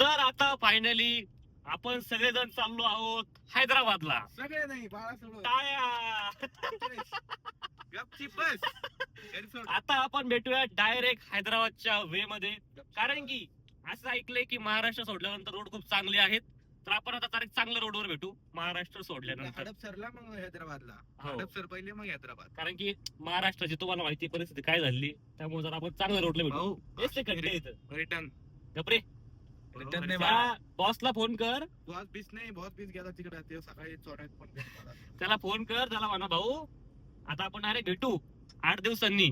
तर आता फायनली आपण सगळेजण चाललो आहोत हैदराबादला. सगळे नाही बाळा सोडून टाळ्या. गपची बस घरी सोड. आता आपण भेटूया डायरेक्ट हैदराबादच्या वे मध्ये, कारण की असं ऐकलंय की महाराष्ट्र सोडल्यानंतर रोड खूप चांगले आहेत. तर आपण आता डायरेक्ट चांगल्या रोडवर भेटू महाराष्ट्र सोडल्यानंतर. हडपसरला मग हैदराबादला. हो. हडपसर पहिले मग हैदराबाद. कारण की महाराष्ट्राची तुम्हाला माहिती परिस्थिती काय झाली, त्यामुळे जर आपण चांगल्या रोडला भेटू. भाऊ तेच ते खड्डे इथं. रिटर्न गपरे. रिटर्न नाही त्या बॉसला फोन कर, बॉस बीस नाही बॉस बीस गेला तिकडे ते सकाळी चोरायत पण गेला. त्याला फोन कर, त्याला म्हणा भाऊ आता आपण डायरेक्ट भेटू 8 दिवसांनी.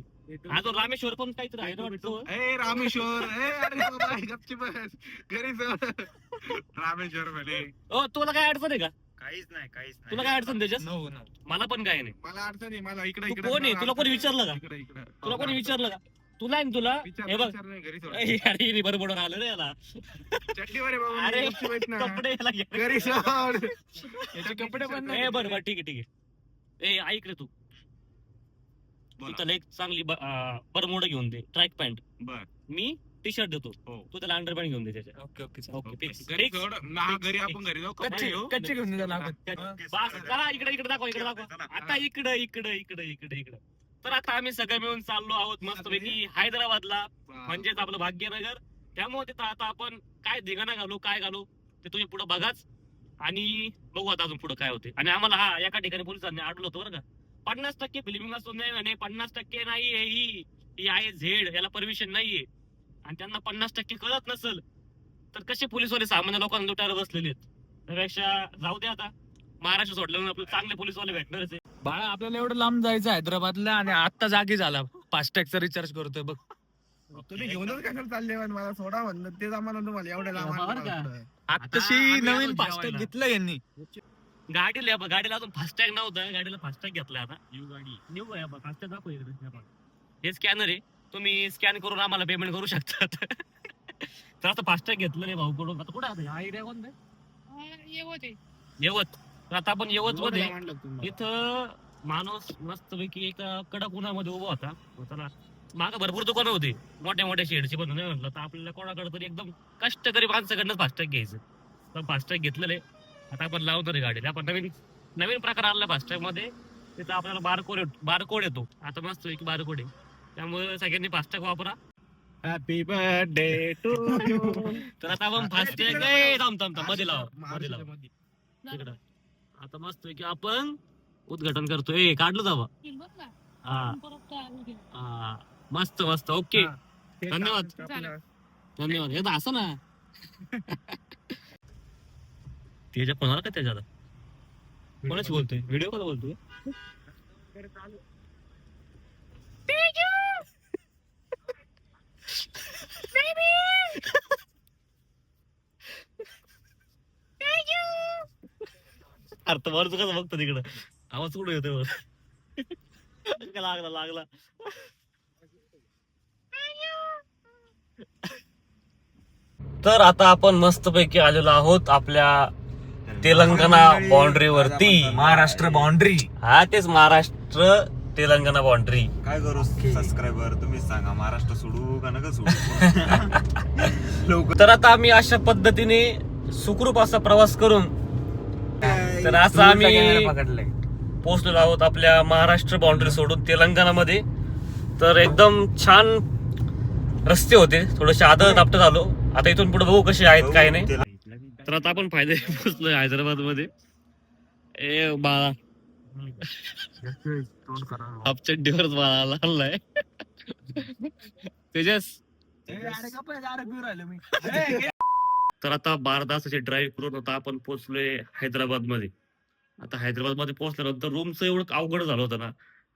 अजून रामेश्वर पण काहीतरी आहे ना वाटतं. ए रामेश्वर ए अरे बाबा गपची बस घरी सोड. रामेश्वर म्हणे ओ तुला काय अडचण आहे का? काहीच नाही तुला काय अडचण त्याच्यात? नो मला पण काय नाही. मला अडचण नाही मला इकडे तू इकडे कोण आहे? तुला कोणी विचारलं का? इकडे इकडे तुला कोणी विचारलं का? तुला आहे ना तुला हे बघ. विचार नाही घरी सोड. अरे बरोबर आलं रे याला. चड्डीवर आहे बाबा अरे, गपची बस ना. कपडे याला घे. घरी सोड. याचे कपडे पण ए बरं बरं ठीक आहे. ए ऐक रे तू त्याला एक चांगली बरमोड घेऊन दे, ट्रॅक पॅन्ट. बर मी टी शर्ट देतो, हो. तू त्याला अंडर पॅन्ट घेऊन दे त्याच्या. Okay okay okay fix. घरी सोड ना घरी आपण घरी जाऊ कपडे घेऊ. कच्चे घेऊन द्या बस चला इकडे इकडे दाखव, इकडे दाखव. आता इकडे इकडे इकडे इकडे इकडे. तर आता आम्ही सगळे मिळून चाललो आहोत मस्तपैकी हैदराबादला, म्हणजेच आपलं भाग्यनगर. त्यामुळे तिथं आता आपण काय धिंगाणा घालू काय घालू ते तुम्ही पुढे बघाच आणि बघू आता अजून पुढे काय होते. आणि आम्हाला हा एका ठिकाणी पोलिसांनी अडवलं होतं बरं का. 50% फिल्मिंग असतो नाही म्हणे, 50% नाही आहे ही आहे झेड, याला परमिशन नाहीये. आणि त्यांना 50% कळत नसेल तर कसे पोलिसवाले सामान्य लोकांना लुटायला बसलेले आहेत. त्यापेक्षा जाऊ दे आता, महाराष्ट्र सोडल्यानंतर आपले चांगले पोलिसवाले भेटणारच आहे. बाळा आपल्याला एवढं लांब जायचं हैदराबादला आणि आता जागी झाला फास्टॅगचा रिचार्ज करतोय बघ. तुम्ही घेऊनच कशाला चालले म्हण मला सोडा म्हणलं तेच आम्हाला तुम्हाला एवढ्या लांब बरं आणलं का? होतं. आताशी आम्ही नवीन आलो फास्टॅग जेवायला. घेतलं यांनी. गाडीला अजून फास्टॅग नव्हता, गाडीला फास्टॅग घेतलाय आता. न्यू फास्टॅग दाखव इकडे. हे स्कॅनर आहे, तुम्ही स्कॅन करून आम्हाला पेमेंट करू शकतात. तर आता फास्टॅग घेतलं नाही भाऊ कडून. आता कुठे आता आयडिया कोण येवत. तर आता आपण येवत मध्ये एवढं आणलं तुम्ही. इथं माणूस मस्तपैकी एका कडक उन्हामध्ये उभा होता. त्याला मागं भरपूर दुकानं होती मोठ्या मोठ्या शेडची, पण नाही म्हटलं तर आपल्याला कोणाकडे तरी एकदम कष्टकरी माणसाकडनं फास्टॅग घ्यायचं. तर फास्टॅग घेतलेले आता आपण लावतो रे गाडीला. आपण नवीन नवीन प्रकार आणला फास्टॅग मध्ये. तिथं आपल्याला बारकोड येतो. आता मस्त एक बारकोड आहे, त्यामुळे सगळ्यांनी फास्टॅग वापरा. Happy birthday to you. तर आता आपण फास्टॅग थांब मध्ये लावा, मध्ये लावा तिकडं. आता मस्त की आपण उद्घाटन करतोय. काढलं जावा. हा मस्त मस्त ओके. धन्यवाद. धन्यवाद. हे तर असं ना त्याच्या कोणाला का त्याच्यात कोणाशी बोलतोय, व्हिडिओ कॉल बोलतोय. अर्थ वरच कसं बघतो तिकडं, आवाज कुठं येतोय वर. लागला. तर आता आपण मस्तपैकी आलेलो आहोत आपल्या तेलंगणा बाउंड्री वरती. महाराष्ट्र बाउंड्री. हा तेच महाराष्ट्र तेलंगणा बाउंड्री. काय करू सबस्क्रायबर तुम्हीच सांगा, महाराष्ट्र सोडू का नका सोडू. तर आता आम्ही अशा पद्धतीने सुखरूप असा प्रवास करून तर असं आम्ही पकडलंय. पोहोचलेलो आहोत आपल्या महाराष्ट्र बाउंड्री सोडून तेलंगणामध्ये. तर एकदम छान रस्ते होते, थोडेसे आदळ दापट झालो. आता इथून पुढे बघू कसे आहेत काय नाही. तर आता आपण फायदे पोहोचलोय हैदराबाद मध्ये. ए बाळा अपचड्डीवर बाळा आणलाय तेजस. तर आता 12 तासाची ड्राईव्ह करून आता आपण पोहोचलोय हैदराबाद मध्ये. आता हैदराबाद मध्ये पोहोचल्यानंतर रूमचं एवढं अवघड झालं होतं ना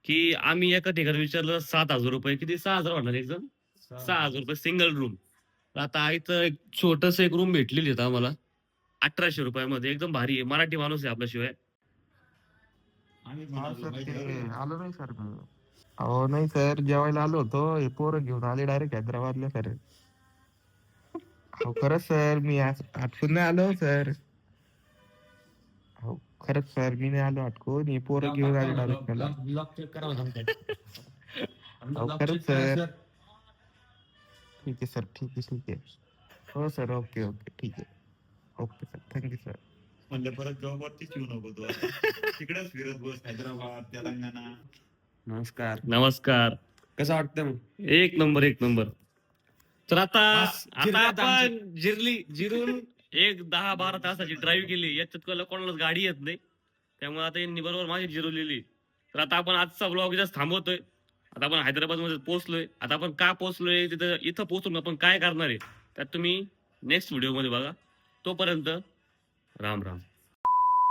की आम्ही एका ठिकाणी विचारलं 7,000 रुपये. किती 6,000 म्हणणार एकदम 6,000 रुपये सिंगल रूम. आता इथं एक छोटस एक रूम भेटलेली आहे आम्हाला 1,800 रुपयामध्ये. एकदम भारी आहे. मराठी माणूस आहे आपल्याशिवाय. आलो नाही सर मी. अहो नाही सर जेवायला आलो होतो, हे पोरं घेऊन आले डायरेक्ट हैदराबादला सर. हो खरंच सर मी आठवून नाही आलो सर. हो खरंच सर मी नाही आलो आठवून, हे पोरं घेऊन आले डायरेक्ट मला. हो खरंच सर. ठीक आहे सर ठीक आहे. हो सर, ओके ओके, ठीक आहे. Okay sir, thank you sir. म्हणलं परत जॉब वरतीच येऊ नको तू तिकडेच फिरत बस, हैदराबाद, तेलंगणा. नमस्कार. नमस्कार. कसं वाटतं मग? एक नंबर, एक नंबर. तर आता बस, आता जिरल्यात आपण जिरून एक 10-12 तासाची ड्राईव्ह केली. याच्यात कोणालाच गाडी येत नाही, त्यामुळे आता यांनी बरोबर माझी जिरवलेली. तर आता आपण आजचा ब्लॉग इथंच थांबवतोय. आता आपण हैदराबाद मध्ये पोहोचलोय. आता आपण का पोहोचलोय, तिथं इथं पोहोचून आपण काय करणार आहे, त्यात तुम्ही नेक्स्ट व्हिडिओ मध्ये बघा. तोपर्यंत राम राम.